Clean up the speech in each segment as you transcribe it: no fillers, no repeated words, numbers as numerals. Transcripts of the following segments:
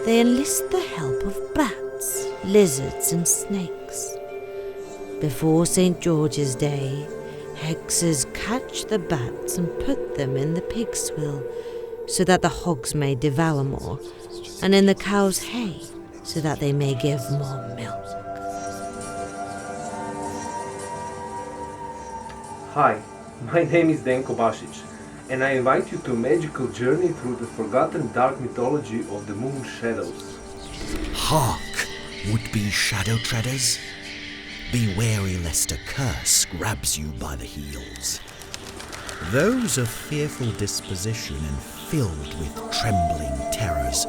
they enlist the help of bats, lizards and snakes. Before St. George's Day, hexers catch the bats and put them in the pig swill so that the hogs may devour more, and in the cows' hay so that they may give more milk. Hi, my name is Zdenko Bašić, and I invite you to a magical journey through the forgotten dark mythology of the moon shadows. Hark, would-be shadow treaders! Be wary lest a curse grabs you by the heels. Those of fearful disposition and filled with trembling terrors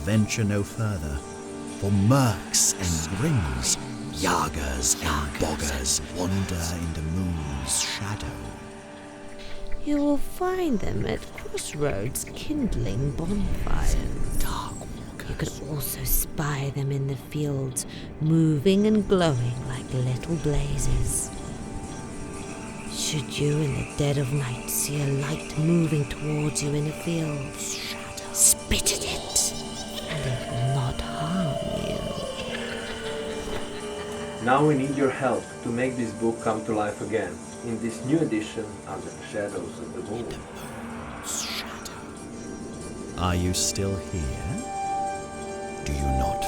venture no further, for murks and grims, yagers and boggers wander in the moon's shadow. You will find them at crossroads kindling bonfires. Dark walkers. You could also spy them in the fields, moving and glowing like little blazes. Should you in the dead of night see a light moving towards you in a field, spit at it, and it will not harm you. Now we need your help to make this book come to life again, in this new edition under the shadows of the moon. Are you still here? Do you not